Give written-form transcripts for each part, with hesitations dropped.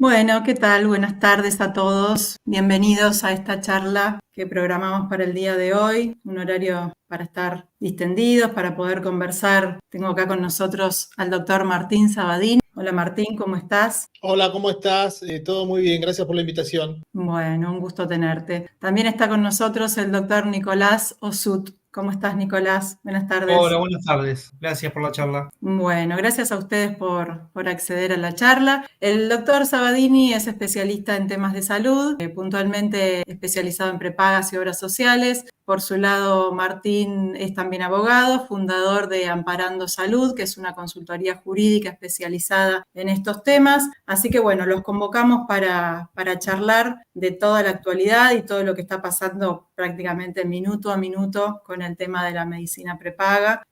Bueno, ¿qué tal? Buenas tardes a todos. Bienvenidos a esta charla que programamos para el día de hoy, un horario para estar distendidos, para poder conversar. Tengo acá con nosotros al doctor Martín Sabadini. Hola Martín, ¿cómo estás? Hola, ¿cómo estás? Todo muy bien, gracias por la invitación. Bueno, un gusto tenerte. También está con nosotros el doctor Nicolás Osut. ¿Cómo estás, Nicolás? Buenas tardes. Hola, buenas tardes. Gracias por la charla. Bueno, gracias a ustedes por acceder a la charla. El doctor Sabadini es especialista en temas de salud, puntualmente especializado en prepagas y obras sociales. Por su lado, Martín es también abogado, fundador de Amparando Salud, que es una consultoría jurídica especializada en estos temas. Así que bueno, los convocamos para charlar de toda la actualidad y todo lo que está pasando prácticamente minuto a minuto con el tema de la medicina prepaga.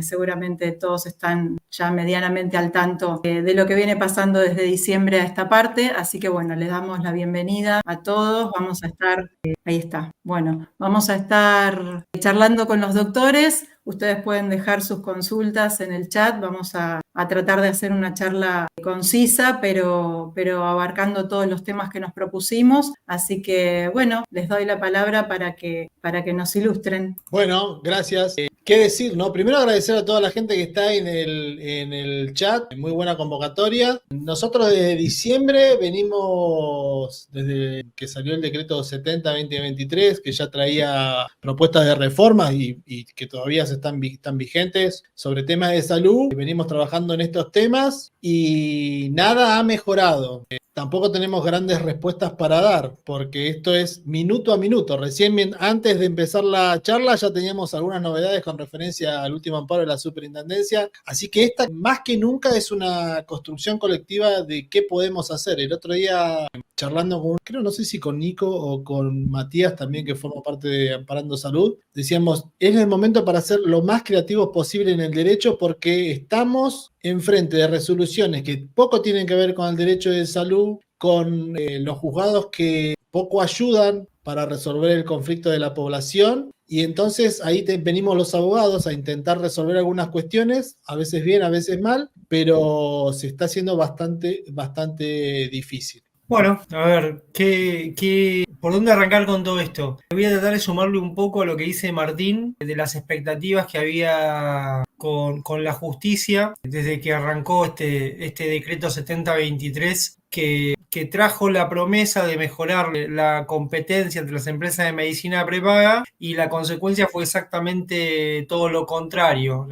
Seguramente todos están ya medianamente al tanto de lo que viene pasando desde diciembre a esta parte, así que bueno, les damos la bienvenida a todos. Vamos a estar, ahí está, bueno, vamos a estar charlando con los doctores. Ustedes pueden dejar sus consultas en el chat. Vamos a tratar de hacer una charla concisa, pero abarcando todos los temas que nos propusimos. Así que, bueno, les doy la palabra para que nos ilustren. Bueno, gracias. ¿Qué decir, no? Primero agradecer a toda la gente que está en el chat, muy buena convocatoria. Nosotros desde diciembre venimos, desde que salió el decreto 70-2023, que ya traía propuestas de reformas y que todavía están vigentes sobre temas de salud. Venimos trabajando en estos temas y nada ha mejorado. Tampoco tenemos grandes respuestas para dar, porque esto es minuto a minuto. Recién antes de empezar la charla ya teníamos algunas novedades con referencia al último amparo de la superintendencia. Así que esta, más que nunca, es una construcción colectiva de qué podemos hacer. El otro día, charlando con, creo, no sé si con Nico o con Matías también, que forma parte de Amparando Salud, decíamos, es el momento para ser lo más creativos posible en el derecho porque estamos enfrente de resoluciones que poco tienen que ver con el derecho de salud, con los juzgados que poco ayudan para resolver el conflicto de la población, y entonces ahí venimos los abogados a intentar resolver algunas cuestiones, a veces bien, a veces mal, pero se está haciendo bastante difícil. Bueno, a ver, ¿por dónde arrancar con todo esto? Voy a tratar de sumarle un poco a lo que dice Martín, de las expectativas que había con la justicia desde que arrancó este decreto 7023 que trajo la promesa de mejorar la competencia entre las empresas de medicina prepaga, y la consecuencia fue exactamente todo lo contrario.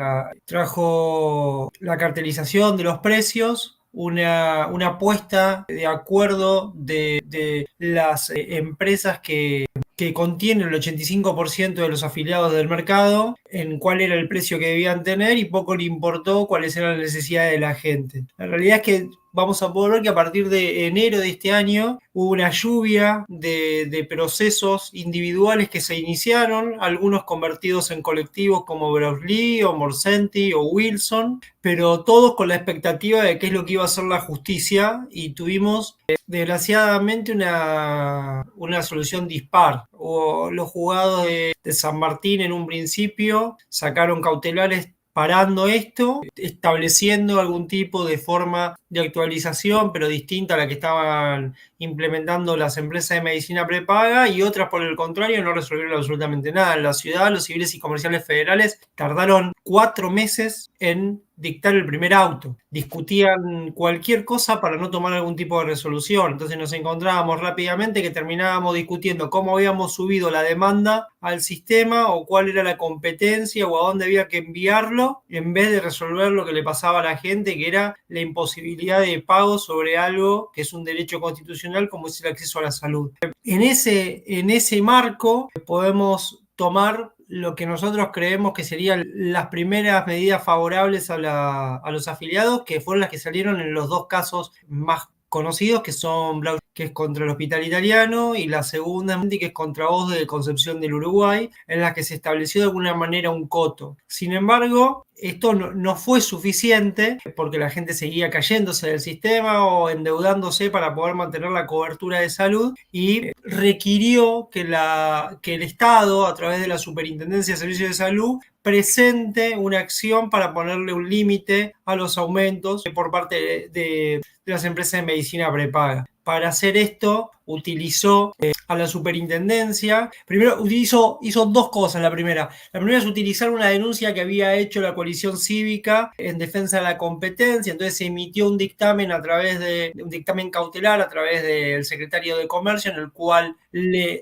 Trajo la cartelización de los precios, una puesta de acuerdo de las empresas que contienen el 85% de los afiliados del mercado en cuál era el precio que debían tener, y poco le importó cuáles eran las necesidades de la gente. La realidad es que vamos a poder ver que a partir de enero de este año hubo una lluvia de procesos individuales que se iniciaron, algunos convertidos en colectivos como Brausley o Morsenti o Wilson, pero todos con la expectativa de qué es lo que iba a hacer la justicia, y tuvimos desgraciadamente una solución dispar. O los juzgados de San Martín en un principio sacaron cautelares parando esto, estableciendo algún tipo de forma de actualización, pero distinta a la que estaban implementando las empresas de medicina prepaga, y otras, por el contrario, no resolvieron absolutamente nada. En la ciudad, los civiles y comerciales federales tardaron 4 meses en dictar el primer auto. Discutían cualquier cosa para no tomar algún tipo de resolución. Entonces nos encontrábamos rápidamente que terminábamos discutiendo cómo habíamos subido la demanda al sistema, o cuál era la competencia, o a dónde había que enviarlo, en vez de resolver lo que le pasaba a la gente, que era la imposibilidad de pago sobre algo que es un derecho constitucional, como es el acceso a la salud. En ese marco podemos tomar lo que nosotros creemos que serían las primeras medidas favorables a los afiliados, que fueron las que salieron en los dos casos más conocidos, que son Blau, que es contra el Hospital Italiano, y la segunda, que es contra OSDE de Concepción del Uruguay, en la que se estableció de alguna manera un coto. Sin embargo, esto no fue suficiente, porque la gente seguía cayéndose del sistema o endeudándose para poder mantener la cobertura de salud, y requirió que el Estado, a través de la Superintendencia de Servicios de Salud, presente una acción para ponerle un límite a los aumentos por parte de las empresas de medicina prepaga. Para hacer esto, utilizó a la superintendencia. Primero hizo dos cosas. La primera es utilizar una denuncia que había hecho la coalición cívica en defensa de la competencia. Entonces se emitió un dictamen un dictamen cautelar a través del secretario de Comercio, en el cual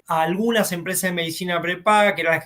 a algunas empresas de medicina prepaga, que eran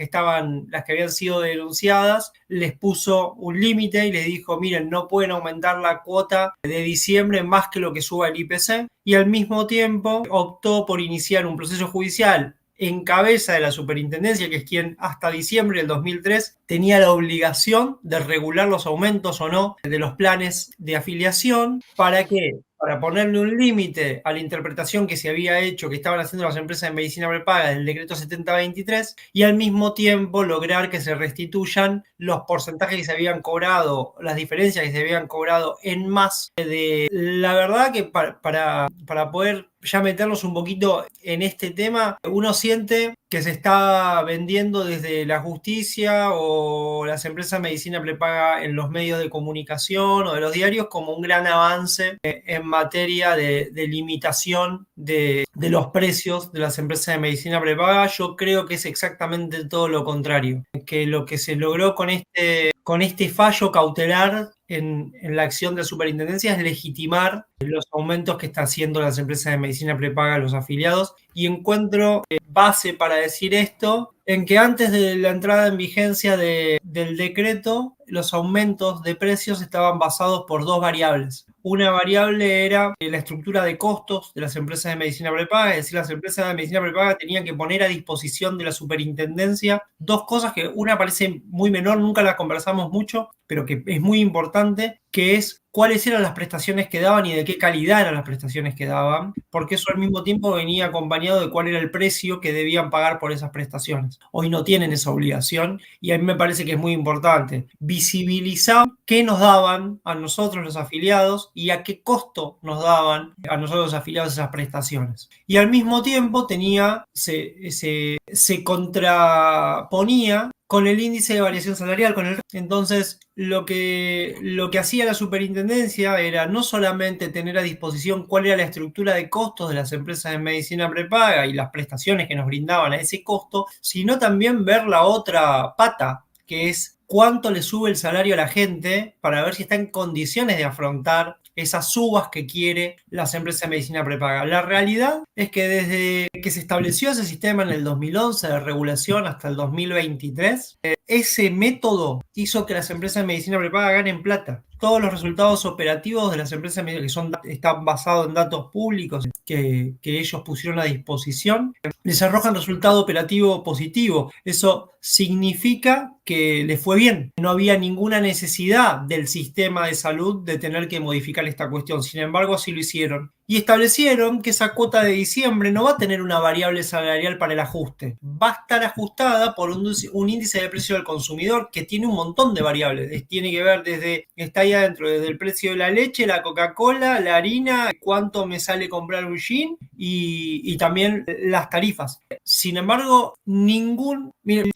las que habían sido denunciadas, les puso un límite y les dijo: miren, no pueden aumentar la cuota de diciembre más que lo que suba el IPC. Y al mismo tiempo optó por iniciar un proceso judicial en cabeza de la superintendencia, que es quien hasta diciembre del 2003 tenía la obligación de regular los aumentos o no de los planes de afiliación. ¿Para qué? Para ponerle un límite a la interpretación que se había hecho, que estaban haciendo las empresas de medicina prepaga del decreto 7023, y al mismo tiempo lograr que se restituyan los porcentajes que se habían cobrado, las diferencias que se habían cobrado en más. La verdad que para poder ya meternos un poquito en este tema, uno siente que se está vendiendo desde la justicia o las empresas de medicina prepaga en los medios de comunicación o de los diarios como un gran avance en materia de limitación de los precios de las empresas de medicina prepaga. Yo creo que es exactamente todo lo contrario, que lo que se logró con este fallo cautelar en la acción de la superintendencia es legitimar los aumentos que están haciendo las empresas de medicina prepaga a los afiliados, y encuentro base para decir esto en que antes de la entrada en vigencia del decreto, los aumentos de precios estaban basados por dos variables. Una variable era la estructura de costos de las empresas de medicina prepaga, es decir, las empresas de medicina prepaga tenían que poner a disposición de la superintendencia dos cosas que una parece muy menor, nunca la conversamos mucho, pero que es muy importante, que es cuáles eran las prestaciones que daban y de qué calidad eran las prestaciones que daban, porque eso al mismo tiempo venía acompañado de cuál era el precio que debían pagar por esas prestaciones. Hoy no tienen esa obligación y a mí me parece que es muy importante visibilizar qué nos daban a nosotros los afiliados y a qué costo nos daban a nosotros los afiliados esas prestaciones. Y al mismo tiempo se contraponía con el índice de variación salarial. Entonces, lo que hacía la superintendencia era no solamente tener a disposición cuál era la estructura de costos de las empresas de medicina prepaga y las prestaciones que nos brindaban a ese costo, sino también ver la otra pata, que es cuánto le sube el salario a la gente para ver si está en condiciones de afrontar esas subas que quiere las empresas de medicina prepaga. La realidad es que desde que se estableció ese sistema en el 2011 de regulación hasta el 2023, ese método hizo que las empresas de medicina prepaga ganen plata. Todos los resultados operativos de las empresas que están basados en datos públicos que ellos pusieron a disposición, les arrojan resultado operativo positivo. Eso significa que les fue bien. No había ninguna necesidad del sistema de salud de tener que modificar esta cuestión. Sin embargo, así lo hicieron. Y establecieron que esa cuota de diciembre no va a tener una variable salarial para el ajuste. Va a estar ajustada por un índice de precio del consumidor que tiene un montón de variables. Tiene que ver está ahí adentro, desde el precio de la leche, la Coca-Cola, la harina, cuánto me sale comprar un gin y también las tarifas. Sin embargo, miren,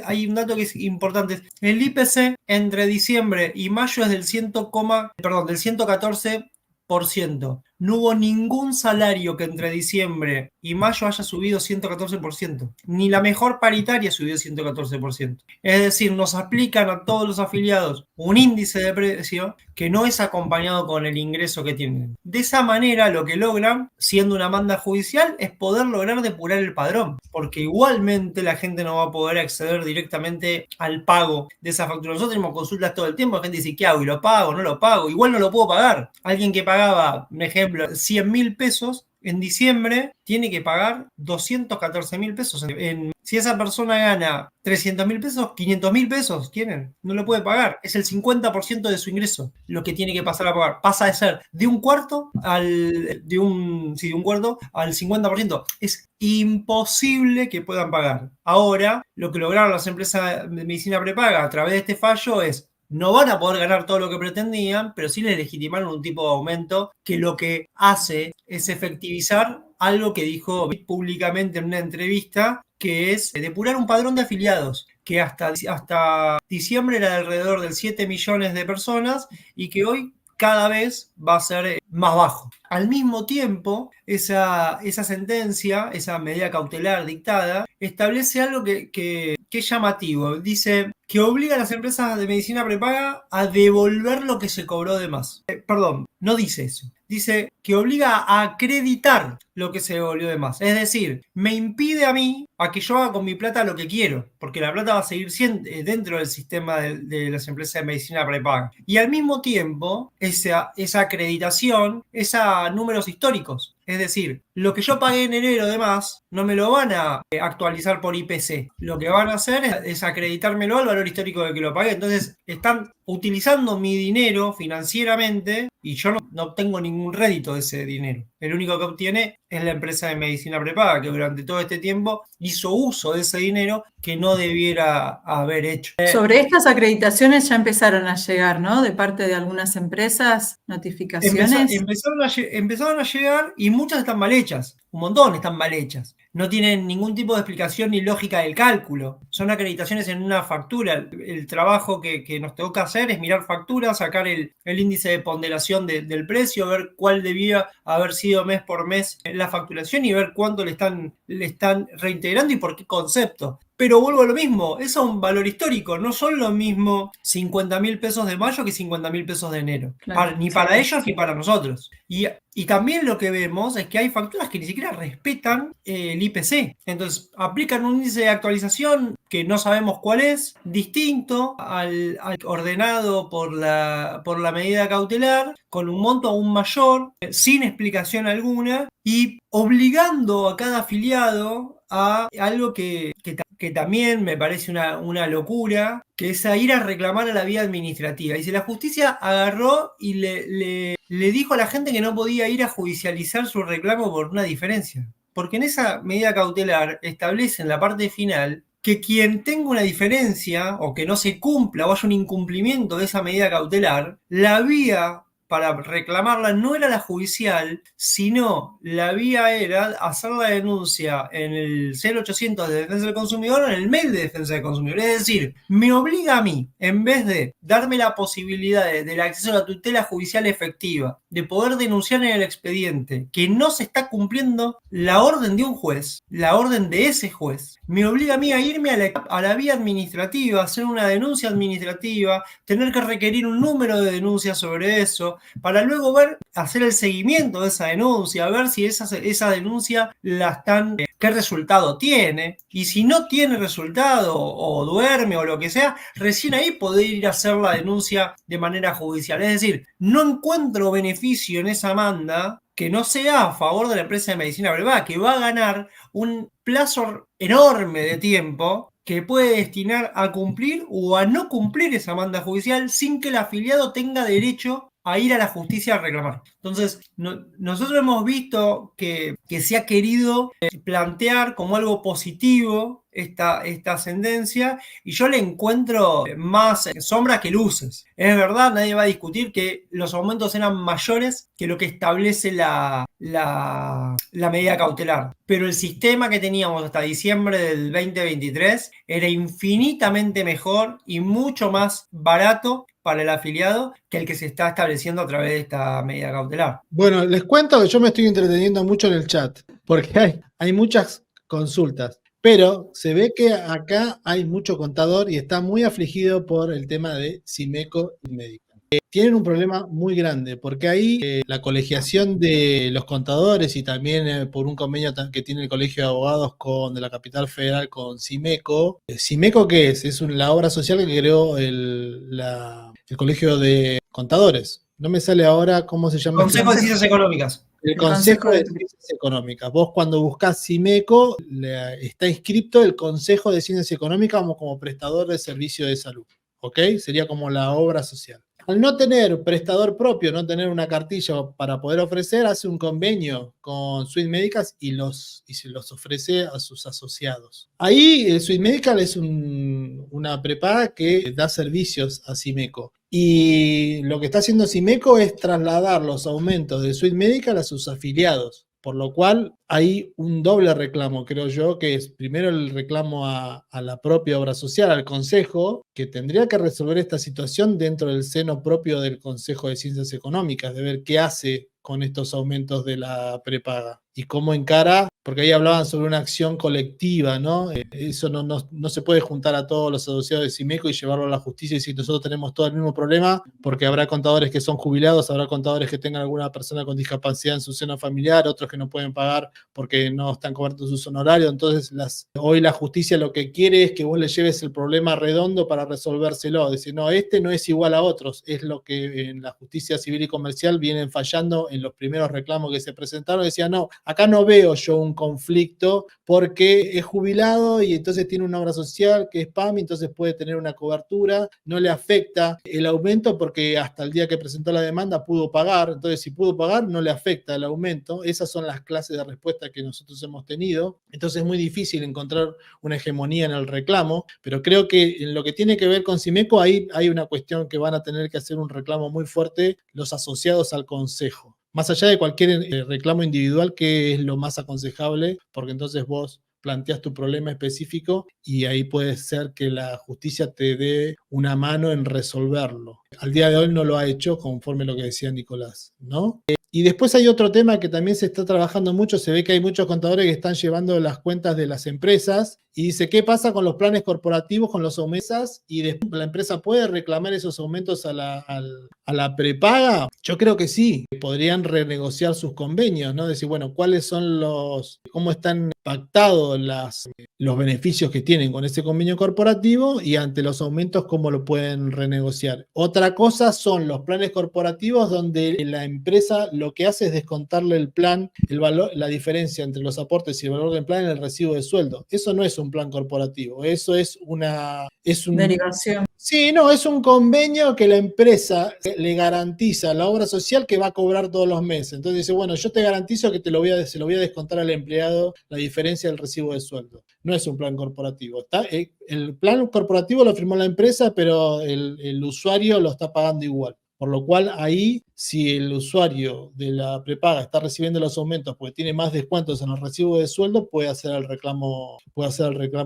hay un dato que es importante. El IPC entre diciembre y mayo es del 114%. No hubo ningún salario que entre diciembre y mayo haya subido 114%. Ni la mejor paritaria subió 114%. Es decir, nos aplican a todos los afiliados un índice de precio que no es acompañado con el ingreso que tienen. De esa manera, lo que logran, siendo una manda judicial, es poder lograr depurar el padrón. Porque igualmente la gente no va a poder acceder directamente al pago de esa factura. Nosotros tenemos consultas todo el tiempo. La gente dice, ¿qué hago? ¿Y lo pago? ¿No lo pago? Igual no lo puedo pagar. Alguien que pagaba, un ejemplo, 100.000 pesos, en diciembre tiene que pagar 214.000 pesos. Si esa persona gana 300.000 pesos, 500.000 pesos, ¿quieren? No lo puede pagar. Es el 50% de su ingreso lo que tiene que pasar a pagar. Pasa de ser de un cuarto al 50%. Es imposible que puedan pagar. Ahora, lo que lograron las empresas de medicina prepaga a través de este fallo es: no van a poder ganar todo lo que pretendían, pero sí les legitimaron un tipo de aumento que lo que hace es efectivizar algo que dijo públicamente en una entrevista, que es depurar un padrón de afiliados. que hasta diciembre era de alrededor de 7 millones de personas y que hoy cada vez va a ser más bajo. Al mismo tiempo, esa sentencia, esa medida cautelar dictada, establece algo que es llamativo. Dice que obliga a las empresas de medicina prepaga a devolver lo que se cobró de más. Perdón, no dice eso. Dice que obliga a acreditar lo que se devolvió de más. Es decir, me impide a mí a que yo haga con mi plata lo que quiero, porque la plata va a seguir siendo dentro del sistema de las empresas de medicina prepaga. Y al mismo tiempo, esa acreditación es a números históricos. Es decir, lo que yo pagué en enero de más, no me lo van a actualizar por IPC. Lo que van a hacer es acreditármelo al valor histórico de que lo pagué. Entonces, están utilizando mi dinero financieramente y yo no obtengo ningún rédito de ese dinero. El único que obtiene es la empresa de medicina prepaga, que durante todo este tiempo hizo uso de ese dinero que no debiera haber hecho. Sobre estas acreditaciones ya empezaron a llegar, ¿no? De parte de algunas empresas, notificaciones. Empezaron a llegar y muchas están mal hechas. Un montón están mal hechas. No tienen ningún tipo de explicación ni lógica del cálculo. Son acreditaciones en una factura. El trabajo que nos toca hacer es mirar facturas, sacar el índice de ponderación del precio, ver cuál debía haber sido mes por mes la facturación y ver cuánto le están reintegrando y por qué concepto. Pero vuelvo a lo mismo, es un valor histórico, no son lo mismo 50.000 pesos de mayo que 50.000 pesos de enero. Claro, ni para ellos ni para nosotros. Y también lo que vemos es que hay facturas que ni siquiera respetan el IPC. Entonces aplican un índice de actualización que no sabemos cuál es, distinto al ordenado por la medida cautelar, con un monto aún mayor, sin explicación alguna, y obligando a cada afiliado a algo que también me parece una locura, que es a ir a reclamar a la vía administrativa. Y si la justicia agarró y le dijo a la gente que no podía ir a judicializar su reclamo por una diferencia. Porque en esa medida cautelar establece en la parte final que quien tenga una diferencia o que no se cumpla o haya un incumplimiento de esa medida cautelar, la vía para reclamarla no era la judicial, sino la vía era hacer la denuncia en el 0800 de Defensa del Consumidor o en el mail de Defensa del Consumidor. Es decir, me obliga a mí, en vez de darme la posibilidad del acceso a la tutela judicial efectiva, de poder denunciar en el expediente que no se está cumpliendo la orden de un juez, la orden de ese juez, me obliga a mí a irme a la vía administrativa, hacer una denuncia administrativa, tener que requerir un número de denuncias sobre eso, para luego hacer el seguimiento de esa denuncia, ver si esa denuncia qué resultado tiene, y si no tiene resultado o duerme o lo que sea, recién ahí poder ir a hacer la denuncia de manera judicial. Es decir, no encuentro beneficio en esa manda que no sea a favor de la empresa de medicina prepaga, que va a ganar un plazo enorme de tiempo que puede destinar a cumplir o a no cumplir esa manda judicial sin que el afiliado tenga derecho a ir a la justicia a reclamar. Entonces, nosotros hemos visto que se ha querido plantear como algo positivo esta sentencia, y yo le encuentro más sombras que luces. Es verdad, nadie va a discutir que los aumentos eran mayores que lo que establece la medida cautelar, pero el sistema que teníamos hasta diciembre del 2023 era infinitamente mejor y mucho más barato para el afiliado que el que se está estableciendo a través de esta medida cautelar. Bueno, les cuento que yo me estoy entreteniendo mucho en el chat, porque hay muchas consultas, pero se ve que acá hay mucho contador y está muy afligido por el tema de Simeco y Médica. Tienen un problema muy grande, porque ahí la colegiación de los contadores y también por un convenio que tiene el Colegio de Abogados de la Capital Federal con Simeco. ¿Simeco qué es? Es la obra social que creó el Colegio de Contadores. No me sale ahora cómo se llama. Consejo de Ciencias Económicas. El Consejo de Ciencias Económicas. Vos cuando buscás Simeco, está inscrito el Consejo de Ciencias Económicas como prestador de servicio de salud. ¿Ok? Sería como la obra social. Al no tener prestador propio, no tener una cartilla para poder ofrecer, hace un convenio con Swiss Medical y se los ofrece a sus asociados. Ahí Swiss Medical es una prepaga que da servicios a Simeco. Y lo que está haciendo Simeco es trasladar los aumentos de Swiss Medical a sus afiliados. Por lo cual hay un doble reclamo, creo yo, que es primero el reclamo a la propia obra social, al Consejo, que tendría que resolver esta situación dentro del seno propio del Consejo de Ciencias Económicas, de ver qué hace con estos aumentos de la prepaga y cómo encara, porque ahí hablaban sobre una acción colectiva, ¿no? Eso no se puede juntar a todos los asociados de Simeco y llevarlo a la justicia y decir nosotros tenemos todo el mismo problema, porque habrá contadores que son jubilados, habrá contadores que tengan alguna persona con discapacidad en su seno familiar, otros que no pueden pagar porque no están cubiertos sus honorarios. Entonces hoy la justicia lo que quiere es que vos le lleves el problema redondo para resolvérselo, decir, no, este no es igual a otros, es lo que en la justicia civil y comercial vienen fallando en los primeros reclamos que se presentaron. Decía, no, acá no veo yo un conflicto porque es jubilado y entonces tiene una obra social que es PAMI, entonces puede tener una cobertura, no le afecta el aumento porque hasta el día que presentó la demanda pudo pagar, entonces si pudo pagar no le afecta el aumento. Esas son las clases de respuesta que nosotros hemos tenido, entonces es muy difícil encontrar una hegemonía en el reclamo, pero creo que en lo que tiene que ver con Simeco ahí hay una cuestión que van a tener que hacer un reclamo muy fuerte los asociados al Consejo. Más allá de cualquier reclamo individual, que es lo más aconsejable, porque entonces vos planteas tu problema específico y ahí puede ser que la justicia te dé una mano en resolverlo. Al día de hoy no lo ha hecho, conforme lo que decía Nicolás, ¿no? Y después hay otro tema que también se está trabajando mucho, se ve que hay muchos contadores que están llevando las cuentas de las empresas y dice, ¿qué pasa con los planes corporativos, con los aumentos? Y después la empresa puede reclamar esos aumentos a la prepaga. Yo creo que sí, podrían renegociar sus convenios, ¿no? Decir, bueno, ¿cuáles son cómo están pactados los beneficios que tienen con ese convenio corporativo y ante los aumentos cómo lo pueden renegociar? Otra cosa son los planes corporativos donde la empresa lo que hace es descontarle el plan, el valor, la diferencia entre los aportes y el valor del plan en el recibo de sueldo. Eso no es un plan corporativo, eso es derivación. Sí, no, es un convenio que la empresa le garantiza a la obra social que va a cobrar todos los meses. Entonces dice, bueno, yo te garantizo que se lo voy a descontar al empleado la diferencia del recibo de sueldo. No es un plan corporativo. El plan corporativo lo firmó la empresa, pero el usuario lo está pagando igual. Por lo cual ahí, si el usuario de la prepaga está recibiendo los aumentos porque tiene más descuentos en el recibo de sueldo, puede hacer el reclamo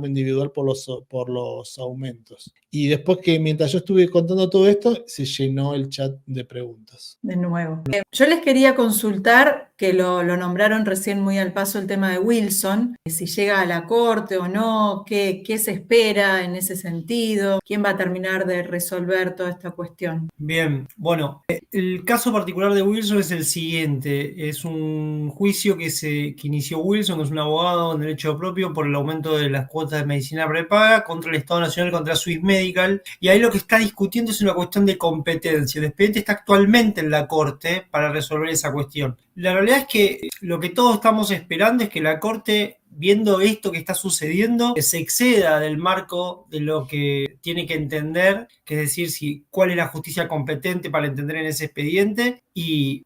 individual por los aumentos. Y después que mientras yo estuve contando todo esto, se llenó el chat de preguntas. De nuevo. Yo les quería consultar, que lo nombraron recién muy al paso, el tema de Wilson, si llega a la corte o no, qué se espera en ese sentido, quién va a terminar de resolver toda esta cuestión. Bien, bueno, el caso particular de Wilson es el siguiente. Es un juicio que inició Wilson, que es un abogado en derecho propio, por el aumento de las cuotas de medicina prepaga contra el Estado Nacional, contra Swiss Medical. Y ahí lo que está discutiendo es una cuestión de competencia. El expediente está actualmente en la Corte para resolver esa cuestión. La realidad es que lo que todos estamos esperando es que la Corte, viendo esto que está sucediendo, se exceda del marco de lo que tiene que entender, que es decir, cuál es la justicia competente para entender en ese expediente y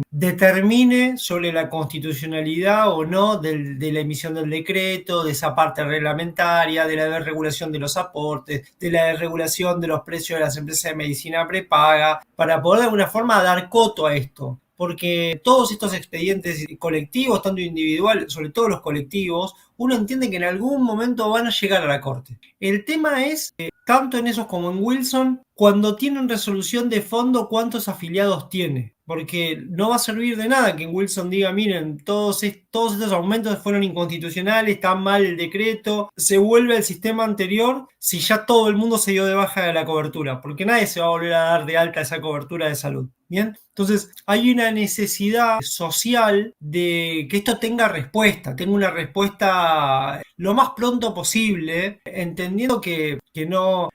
determine sobre la constitucionalidad o no de la emisión del decreto, de esa parte reglamentaria, de la desregulación de los aportes, de la desregulación de los precios de las empresas de medicina prepaga, para poder de alguna forma dar coto a esto. Porque todos estos expedientes colectivos, tanto individuales, sobre todo los colectivos, uno entiende que en algún momento van a llegar a la Corte. El tema es, tanto en esos como en Wilson, cuando tienen resolución de fondo, ¿cuántos afiliados tiene? Porque no va a servir de nada que en Wilson diga, miren, todos estos aumentos fueron inconstitucionales, está mal el decreto, se vuelve al sistema anterior si ya todo el mundo se dio de baja de la cobertura, porque nadie se va a volver a dar de alta esa cobertura de salud. ¿Bien? Entonces hay una necesidad social de que esto tenga una respuesta lo más pronto posible, entendiendo que no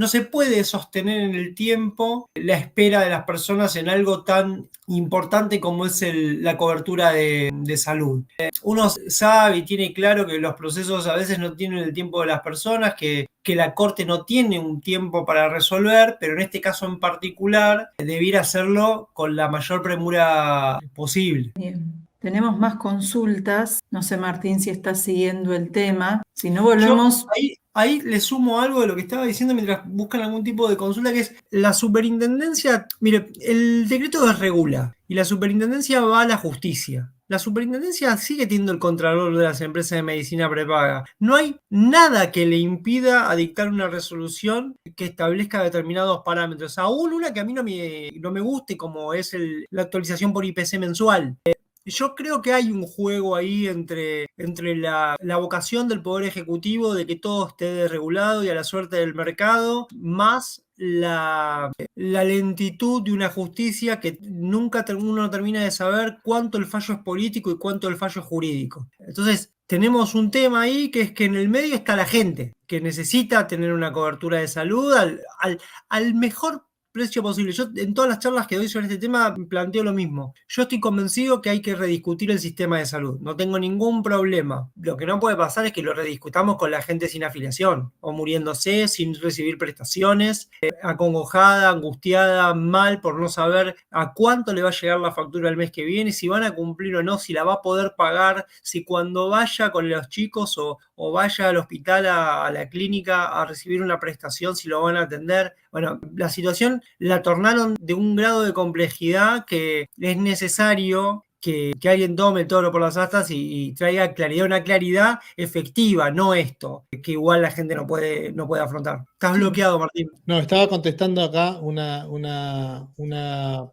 se puede sostener en el tiempo la espera de las personas en algo tan importante como es la cobertura de salud. Uno sabe y tiene claro que los procesos a veces no tienen el tiempo de las personas, que la Corte no tiene un tiempo para resolver, pero en este caso en particular debiera hacerlo con la mayor premura posible. Bien. Tenemos más consultas. No sé, Martín, si estás siguiendo el tema. Si no, volvemos. Ahí le sumo algo de lo que estaba diciendo mientras buscan algún tipo de consulta, que es la superintendencia. Mire, el decreto desregula y la superintendencia va a la justicia. La superintendencia sigue teniendo el control de las empresas de medicina prepaga. No hay nada que le impida a dictar una resolución que establezca determinados parámetros. Aún una que a mí no me guste, como es la actualización por IPC mensual. Yo creo que hay un juego ahí entre la vocación del Poder Ejecutivo de que todo esté regulado y a la suerte del mercado, más la lentitud de una justicia que nunca uno termina de saber cuánto el fallo es político y cuánto el fallo es jurídico. Entonces, tenemos un tema ahí que es que en el medio está la gente, que necesita tener una cobertura de salud al mejor precio posible. Yo en todas las charlas que doy sobre este tema planteo lo mismo. Yo estoy convencido que hay que rediscutir el sistema de salud. No tengo ningún problema. Lo que no puede pasar es que lo rediscutamos con la gente sin afiliación o muriéndose, sin recibir prestaciones, acongojada, angustiada, mal por no saber a cuánto le va a llegar la factura el mes que viene, si van a cumplir o no, si la va a poder pagar, si cuando vaya con los chicos o vaya al hospital, a la clínica a recibir una prestación, si lo van a atender. Bueno, la situación la tornaron de un grado de complejidad que es necesario que alguien tome el toro por las astas y traiga claridad, una claridad efectiva, no esto, que igual la gente no puede afrontar. Estás bloqueado, Martín. No, estaba contestando acá una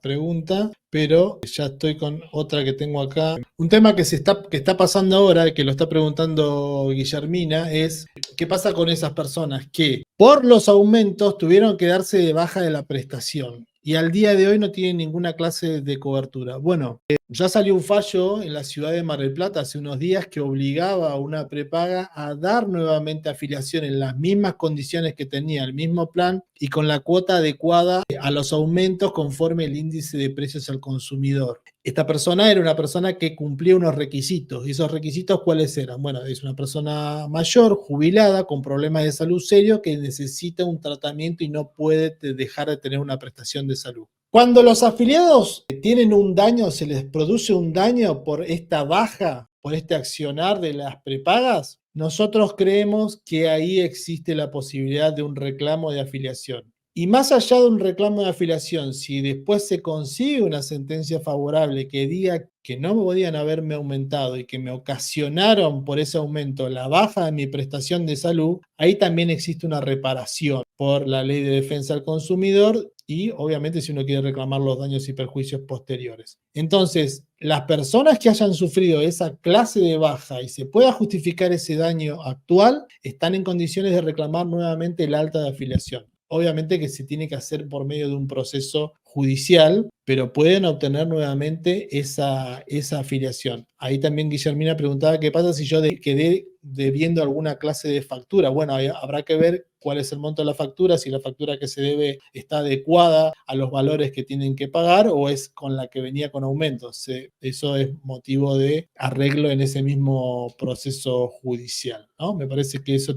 pregunta, pero ya estoy con otra que tengo acá. Un tema que está pasando ahora, que lo está preguntando Guillermina, es ¿qué pasa con esas personas que por los aumentos tuvieron que darse de baja de la prestación y al día de hoy no tienen ninguna clase de cobertura? Bueno, ya salió un fallo en la ciudad de Mar del Plata hace unos días que obligaba a una prepaga a dar nuevamente afiliación en las mismas condiciones que tenía el mismo plan y con la cuota adecuada a los aumentos conforme el índice de precios al consumidor. Esta persona era una persona que cumplía unos requisitos. ¿Y esos requisitos cuáles eran? Bueno, es una persona mayor, jubilada, con problemas de salud serios que necesita un tratamiento y no puede dejar de tener una prestación de salud. Cuando los afiliados tienen un daño, se les produce un daño por esta baja, por este accionar de las prepagas, nosotros creemos que ahí existe la posibilidad de un reclamo de afiliación. Y más allá de un reclamo de afiliación, si después se consigue una sentencia favorable que diga que no podían haberme aumentado y que me ocasionaron por ese aumento la baja de mi prestación de salud, ahí también existe una reparación por la Ley de Defensa del Consumidor y obviamente si uno quiere reclamar los daños y perjuicios posteriores. Entonces, las personas que hayan sufrido esa clase de baja y se pueda justificar ese daño actual, están en condiciones de reclamar nuevamente el alta de afiliación. Obviamente que se tiene que hacer por medio de un proceso judicial, pero pueden obtener nuevamente esa afiliación. Ahí también Guillermina preguntaba qué pasa si yo quedé debiendo alguna clase de factura. Bueno, habrá que ver cuál es el monto de la factura, si la factura que se debe está adecuada a los valores que tienen que pagar o es con la que venía con aumentos. Eso es motivo de arreglo en ese mismo proceso judicial, ¿no? Me parece que eso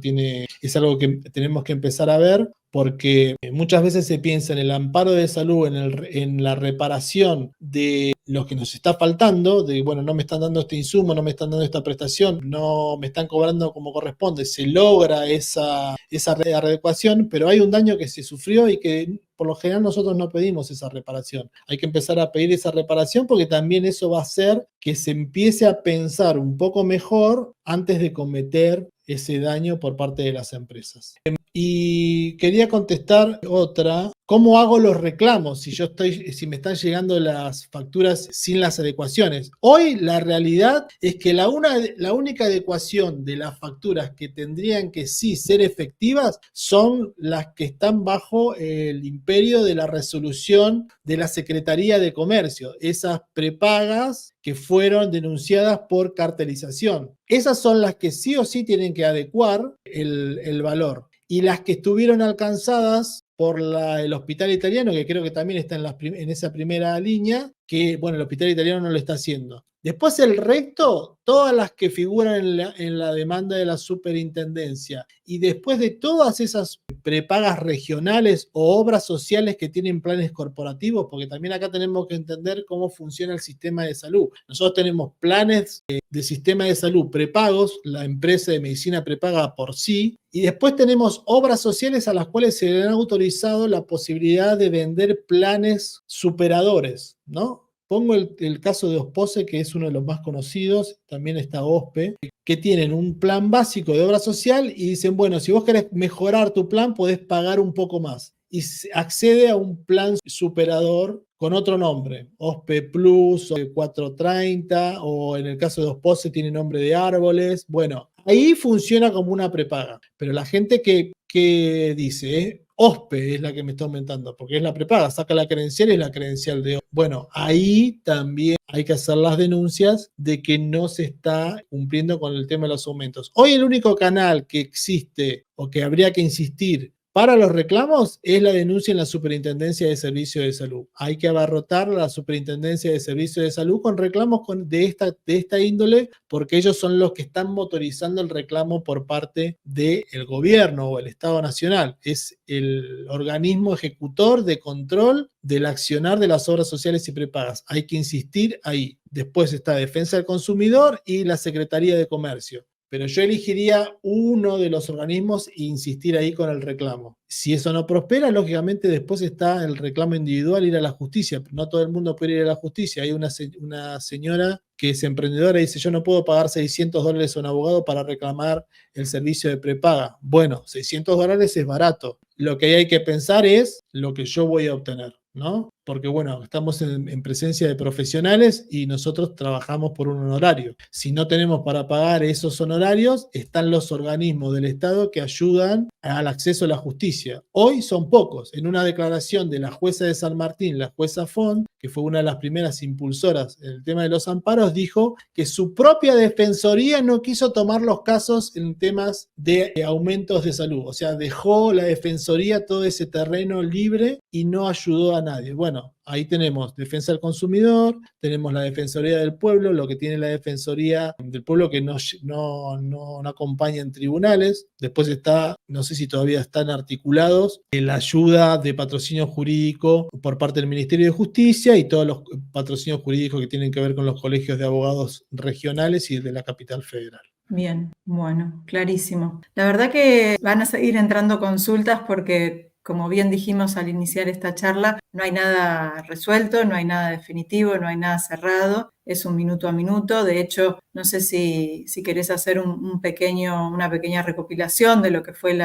es algo que tenemos que empezar a ver porque muchas veces se piensa en el amparo de salud, en la reparación de lo que nos está faltando, de bueno, no me están dando este insumo, no me están dando esta prestación, no me están cobrando como corresponde, se logra esa readecuación, pero hay un daño que se sufrió y que por lo general nosotros no pedimos esa reparación. Hay que empezar a pedir esa reparación porque también eso va a hacer que se empiece a pensar un poco mejor antes de cometer ese daño por parte de las empresas. Y quería contestar otra. ¿Cómo hago los reclamos si me están llegando las facturas sin las adecuaciones? Hoy la realidad es que la única adecuación de las facturas que tendrían que sí ser efectivas son las que están bajo el imperio de la resolución de la Secretaría de Comercio, esas prepagas que fueron denunciadas por cartelización. Esas son las que sí o sí tienen que adecuar el valor. Y las que estuvieron alcanzadas por el Hospital Italiano, que creo que también está en esa primera línea, que bueno, el Hospital Italiano no lo está haciendo. Después el resto, todas las que figuran en la demanda de la superintendencia y después de todas esas prepagas regionales o obras sociales que tienen planes corporativos, porque también acá tenemos que entender cómo funciona el sistema de salud. Nosotros tenemos planes de sistema de salud prepagos, la empresa de medicina prepaga por sí, y después tenemos obras sociales a las cuales se le han autorizado la posibilidad de vender planes superadores, ¿no? Pongo el caso de OSPOSE, que es uno de los más conocidos, también está OSPE, que tienen un plan básico de obra social y dicen, bueno, si vos querés mejorar tu plan, podés pagar un poco más. Y accede a un plan superador con otro nombre, OSPE Plus, o 430, o en el caso de OSPOSE tiene nombre de árboles. Bueno, ahí funciona como una prepaga, pero la gente que dice, OSPE es la que me está aumentando, porque es la prepaga, saca la credencial y es la credencial de OSPE. Bueno, ahí también hay que hacer las denuncias de que no se está cumpliendo con el tema de los aumentos. Hoy el único canal que existe o que habría que insistir para los reclamos es la denuncia en la Superintendencia de Servicios de Salud. Hay que abarrotar la Superintendencia de Servicios de Salud con reclamos de esta índole, porque ellos son los que están motorizando el reclamo por parte del gobierno o el Estado Nacional. Es el organismo ejecutor de control del accionar de las obras sociales y prepagas. Hay que insistir ahí. Después está Defensa del Consumidor y la Secretaría de Comercio. Pero yo elegiría uno de los organismos e insistir ahí con el reclamo. Si eso no prospera, lógicamente después está el reclamo individual, ir a la justicia. Pero no todo el mundo puede ir a la justicia. Hay una señora que es emprendedora y dice, yo no puedo pagar $600 a un abogado para reclamar el servicio de prepaga. Bueno, $600 es barato. Lo que hay que pensar es lo que yo voy a obtener, ¿no? Porque bueno, estamos en presencia de profesionales y nosotros trabajamos por un honorario. Si no tenemos para pagar esos honorarios, están los organismos del Estado que ayudan al acceso a la justicia. Hoy son pocos. En una declaración de la jueza de San Martín, la jueza Font, que fue una de las primeras impulsoras en el tema de los amparos, dijo que su propia defensoría no quiso tomar los casos en temas de aumentos de salud. O sea, dejó la defensoría todo ese terreno libre y no ayudó a nadie. Bueno, ahí tenemos Defensa del Consumidor, tenemos la Defensoría del Pueblo, lo que tiene la Defensoría del Pueblo que no acompaña en tribunales. Después está, no sé si todavía están articulados, la ayuda de patrocinio jurídico por parte del Ministerio de Justicia y todos los patrocinios jurídicos que tienen que ver con los colegios de abogados regionales y de la capital federal. Bien, bueno, clarísimo. La verdad que van a seguir entrando consultas porque, como bien dijimos al iniciar esta charla, no hay nada resuelto, no hay nada definitivo, no hay nada cerrado, es un minuto a minuto. De hecho, no sé si querés hacer una pequeña recopilación de lo que fue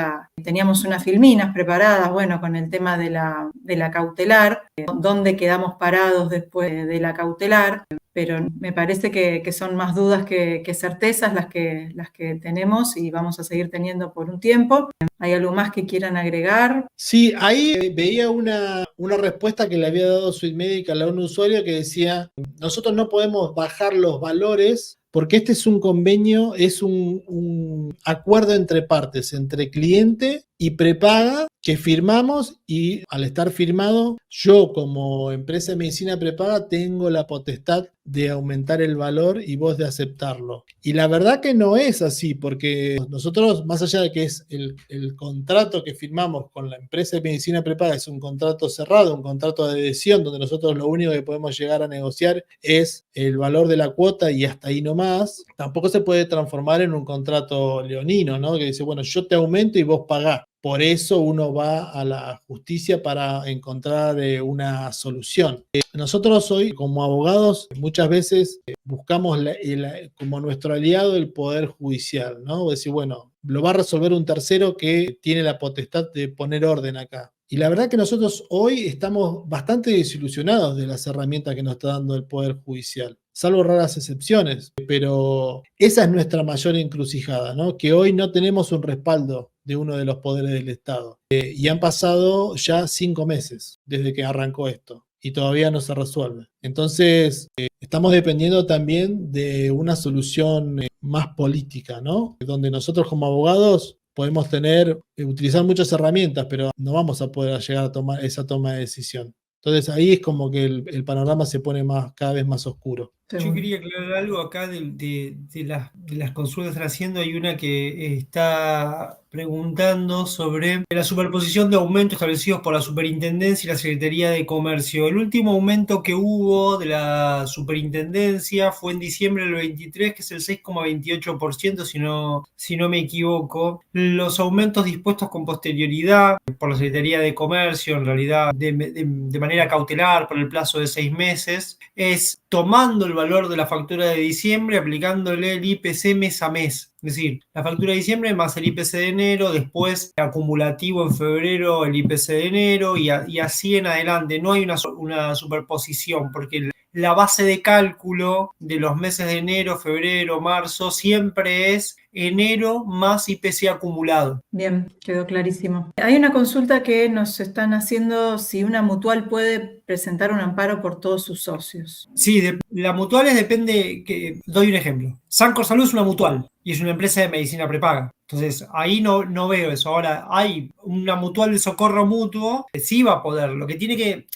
teníamos unas filminas preparadas, bueno, con el tema de la cautelar, dónde quedamos parados después de la cautelar, pero me parece que son más dudas que certezas las que tenemos y vamos a seguir teniendo por un tiempo. ¿Hay algo más que quieran agregar? Sí, ahí veía una respuesta que le había dado Suite Medical a un usuario que decía, nosotros no podemos bajar los valores porque este es un convenio, es un acuerdo entre partes, entre cliente y prepaga que firmamos, y al estar firmado, yo como empresa de medicina prepaga tengo la potestad de aumentar el valor y vos de aceptarlo. Y la verdad que no es así, porque nosotros, más allá de que es el contrato que firmamos con la empresa de medicina prepaga, es un contrato cerrado, un contrato de adhesión, donde nosotros lo único que podemos llegar a negociar es el valor de la cuota y hasta ahí nomás. Tampoco se puede transformar en un contrato leonino, ¿no? Que dice, bueno, yo te aumento y vos pagás. Por eso uno va a la justicia para encontrar una solución. Nosotros hoy, como abogados, muchas veces buscamos como nuestro aliado el Poder Judicial, ¿no? Decir, bueno, lo va a resolver un tercero que tiene la potestad de poner orden acá. Y la verdad que nosotros hoy estamos bastante desilusionados de las herramientas que nos está dando el Poder Judicial, salvo raras excepciones, pero esa es nuestra mayor encrucijada, ¿no? Que hoy no tenemos un respaldo de uno de los poderes del Estado. Y han pasado ya 5 meses desde que arrancó esto y todavía no se resuelve. Entonces, estamos dependiendo también de una solución más política, ¿no? Donde nosotros como abogados podemos utilizar muchas herramientas, pero no vamos a poder llegar a tomar esa toma de decisión. Entonces ahí es como que el panorama se pone cada vez más oscuro. Yo quería aclarar algo acá de de las consultas que están haciendo, hay una que está preguntando sobre la superposición de aumentos establecidos por la Superintendencia y la Secretaría de Comercio. El último aumento que hubo de la Superintendencia fue en diciembre del 23, que es el 6,28%, si no me equivoco. Los aumentos dispuestos con posterioridad por la Secretaría de Comercio, en realidad de manera cautelar por el plazo de 6 meses, es tomando el valor de la factura de diciembre, aplicándole el IPC mes a mes. Es decir, la factura de diciembre más el IPC de enero, después acumulativo en febrero el IPC de enero y así en adelante. No hay una superposición porque la base de cálculo de los meses de enero, febrero, marzo siempre es enero más IPC acumulado. Bien, quedó clarísimo. Hay una consulta que nos están haciendo si una mutual puede presentar un amparo por todos sus socios. Sí, la mutuales depende, doy un ejemplo. Sancor Salud es una mutual y es una empresa de medicina prepaga. Entonces, ahí no veo eso. Ahora, hay una mutual de socorro mutuo, sí va a poder. Lo que tiene que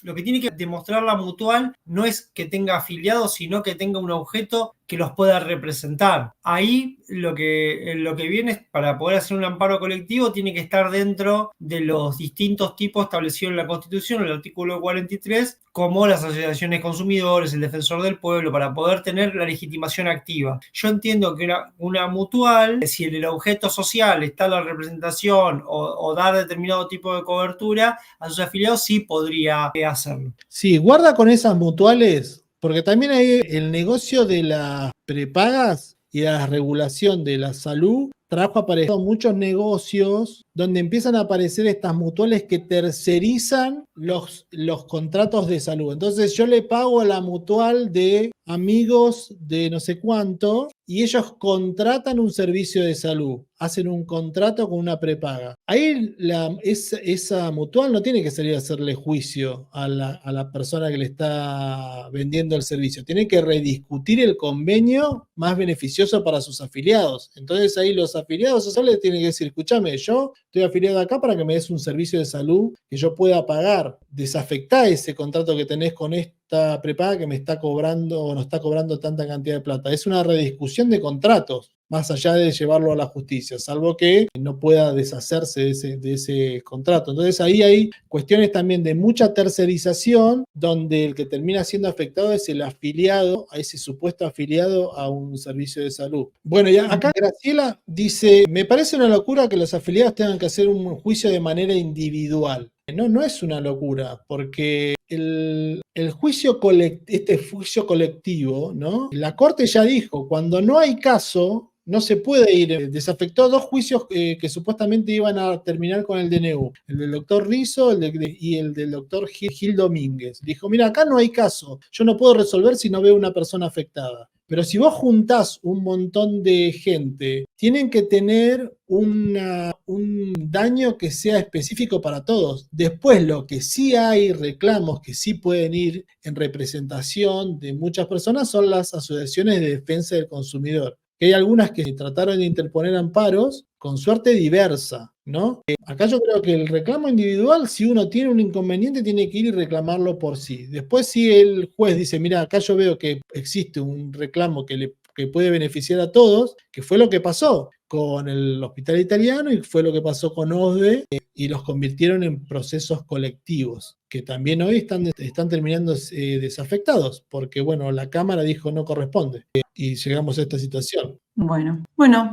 demostrar la mutual no es que tenga afiliados, sino que tenga un objeto que los pueda representar. Ahí lo que viene es, para poder hacer un amparo colectivo, tiene que estar dentro de los distintos tipos establecidos en la Constitución, el artículo 43, como las asociaciones de consumidores, el defensor del pueblo, para poder tener la legitimación activa. Yo entiendo que una mutual, si en el objeto social está la representación o dar determinado tipo de cobertura a sus afiliados, sí podría hacerlo. Sí, guarda con esas mutuales, porque también hay el negocio de las prepagas y la regulación de la salud. Trabajo aparecido muchos negocios donde empiezan a aparecer estas mutuales que tercerizan los contratos de salud. Entonces yo le pago a la mutual de amigos de no sé cuánto y ellos contratan un servicio de salud, hacen un contrato con una prepaga. Ahí esa mutual no tiene que salir a hacerle juicio a la persona que le está vendiendo el servicio. Tiene que rediscutir el convenio más beneficioso para sus afiliados. Entonces ahí los afiliados sociales tienen que decir, escúchame, yo estoy afiliado acá para que me des un servicio de salud que yo pueda pagar. Desafectá ese contrato que tenés con esta prepaga que me está cobrando o no está cobrando tanta cantidad de plata. Es una rediscusión de contratos, más allá de llevarlo a la justicia, salvo que no pueda deshacerse de ese contrato. Entonces ahí hay cuestiones también de mucha tercerización, donde el que termina siendo afectado es el afiliado, a ese supuesto afiliado a un servicio de salud. Bueno, y acá Graciela dice, me parece una locura que los afiliados tengan que hacer un juicio de manera individual. No es una locura, porque el juicio colectivo, ¿no? La Corte ya dijo, cuando no hay caso, no se puede ir. Desafectó 2 juicios que supuestamente iban a terminar con el DNU. El del doctor Rizzo y el del doctor Gil Domínguez. Dijo, mira, acá no hay caso. Yo no puedo resolver si no veo una persona afectada. Pero si vos juntás un montón de gente, tienen que tener un daño que sea específico para todos. Después, lo que sí hay reclamos que sí pueden ir en representación de muchas personas son las asociaciones de defensa del consumidor. Que hay algunas que trataron de interponer amparos con suerte diversa, ¿no? Acá yo creo que el reclamo individual, si uno tiene un inconveniente, tiene que ir y reclamarlo por sí. Después, si el juez dice, mira, acá yo veo que existe un reclamo que puede beneficiar a todos, que fue lo que pasó con el Hospital Italiano y fue lo que pasó con OSDE, y los convirtieron en procesos colectivos, que también hoy están terminando desafectados, porque bueno, la Cámara dijo no corresponde, y llegamos a esta situación. Bueno,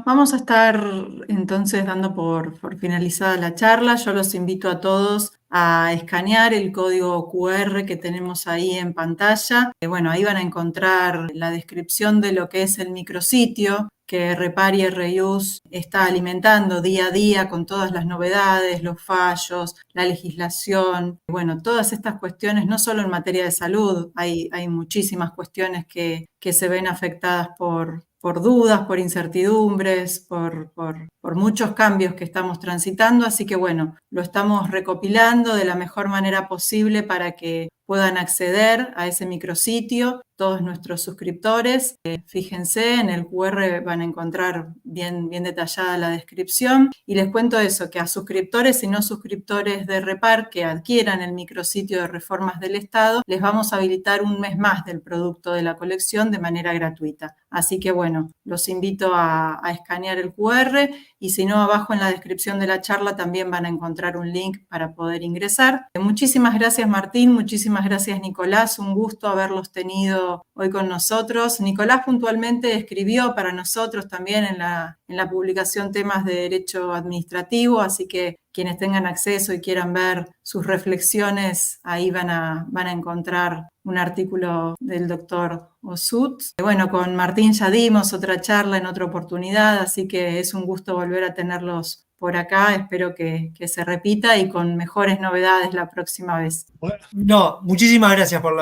vamos a estar entonces dando por finalizada la charla. Yo los invito a todos a escanear el código QR que tenemos ahí en pantalla. Ahí van a encontrar la descripción de lo que es el micrositio que Repar y Reuse está alimentando día a día con todas las novedades, los fallos, la legislación. Todas estas cuestiones, no solo en materia de salud, hay muchísimas cuestiones que se ven afectadas por dudas, por incertidumbres, por muchos cambios que estamos transitando. Así que lo estamos recopilando de la mejor manera posible para que puedan acceder a ese micrositio. todos nuestros suscriptores. Fíjense, en el QR van a encontrar bien detallada la descripción. Y les cuento eso, que a suscriptores y no suscriptores de Repar que adquieran el micrositio de Reformas del Estado, les vamos a habilitar un mes más del producto de la colección de manera gratuita. Así que bueno, los invito a escanear el QR y si no, abajo en la descripción de la charla también van a encontrar un link para poder ingresar. Muchísimas gracias, Martín, muchísimas gracias, Nicolás, un gusto haberlos tenido hoy con nosotros. Nicolás puntualmente escribió para nosotros también en la publicación temas de derecho administrativo, así que quienes tengan acceso y quieran ver sus reflexiones, ahí van a encontrar un artículo del doctor Osut. Bueno, con Martín ya dimos otra charla en otra oportunidad, así que es un gusto volver a tenerlos por acá. Espero que se repita y con mejores novedades la próxima vez. Bueno, no, muchísimas gracias por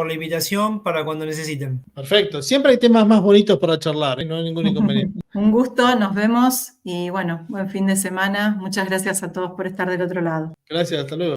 la invitación para cuando necesiten. Perfecto. Siempre hay temas más bonitos para charlar, ¿eh? No hay ningún inconveniente. Un gusto, nos vemos y bueno, buen fin de semana. Muchas gracias a todos por estar del otro lado. Gracias, hasta luego.